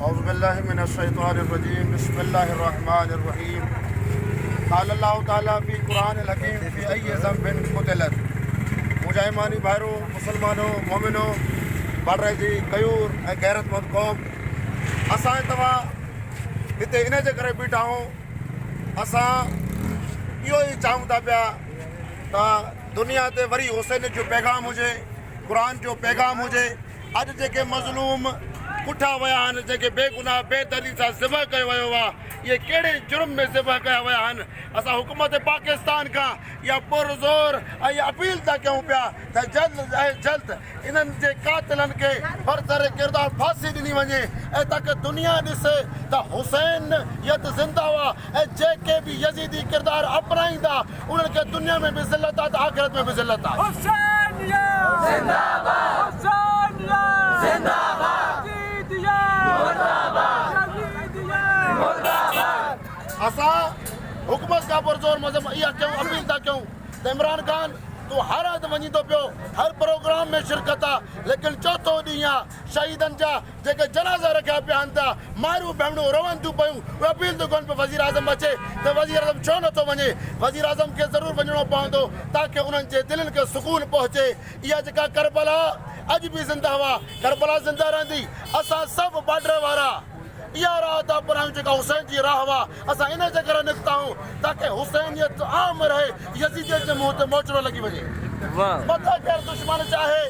औज़ुबिल्लाहिमिनश्शैतानिर्रजीम बिस्मिल्लाहिर्रहमानिर्रहीम क़ालल्लाहु तआला फ़ी क़ुरानिल हकीम फ़ी अय्यि ज़ंबिन क़ुतिलत। मुजाहिमानी भाइरों, मुसलमानों, मोमिनों, बड़े जी कयूर ऐं गैरतमंद क़ौम, असां तव्हां हिते इन जे करे बीठा आहियूं। असां इहो ई चाहियूं था पिया त दुनिया ते वरी हुसैन जो पैगाम हुजे, क़ुरान जो पैगाम हुजे। अॼु जेके मज़लूम पुठा विया आहिनि, जेके बेगुनाह बेदर्दी सां ज़िबह कयो वियो आहे, इहे कहिड़े जुर्म में ज़िबह कया विया आहिनि। असां हुकूमत पाकिस्तान खां इहा पुरज़ोर ऐं इहा अपील था कयूं पिया त जल्द ऐं जल्द इन्हनि जे कातिलनि खे बरसर किरदार फांसी ॾिनी वञे ऐं ताकी दुनिया ॾिसे त हुसैन यत ज़िंदा हुआ ऐं जेके बि यज़ीदी किरदार अपनाईंदा उन्हनि खे दुनिया में बि ज़िलत आहे त आख़िरत में बि ज़िलत आहे। असां हुकूमत खां पुरज़ोर मज़हब इहा कयूं, अपील था कयूं त इमरान ख़ान तूं हर हंधि वञी थो पियो, हर प्रोग्राम में शिरकत आहे, लेकिन चौथो ॾींहुं आहे शहीदनि जा जेके जनाज़ा रखिया पिया आहिनि था, मायूं भेणूं रोअनि थियूं पियूं। उहे अपील थो कनि पियो वज़ीर आज़म अचे त वज़ीर आज़म छो नथो वञे? वज़ीर आज़म खे ज़रूरु वञिणो पवंदो ताकी उन्हनि जे दिलनि खे सुकून पहुचे। इहा जेका करबला अॼु बि ज़िंदा हुआ, करबला ज़िंदा रहंदी। असां सभु बॉर्डर वारा इहा राह था अपनायूं जेका हुसैन जी राह हुआ। असां इन जे करे निकिता आहियूं ताकी हुसैनियत आम रहे, यज़ीदियत जे मुंहं ते मोचड़ो लॻी वञे। मथा केरु दुश्मन चाहे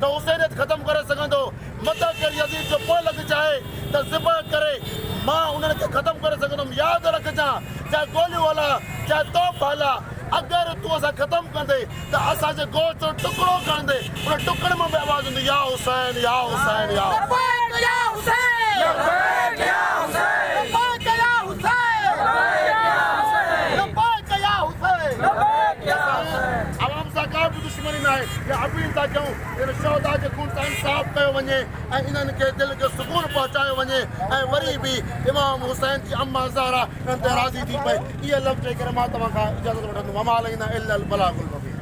त हुसैनियत ख़तमु करे सघंदो, मथा केरु यज़ीद जो पोइ लॻ चाहे त ज़िबह करे मां उन्हनि खे ख़तमु करे सघंदुमि। यादि रखजांइ, चाहे गोलियूं हला चाहे तोप हला, अगरि तूं असां ख़तमु कंदे त असांजे गोश्त जो टुकड़ो खणंदे उन टुकड़े मां बि आवाज़ हूंदी, या हुसैन या हुसैन या दुश्मनी न आहे। अपील था कयूं इन शहदा जे खून सां इंसाफ़ कयो वञे ऐं इन्हनि खे दिलि खे सुकून पहुचायो वञे ऐं वरी बि इमाम हुसैन जी अम्मा ज़हरा इन्हनि ते राज़ी थी पए। इहे लफ़्ज़ चई करे मां तव्हां खां इजाज़त वठंदुमि। वमा अलैना इल्लल बलागुल मुबीन।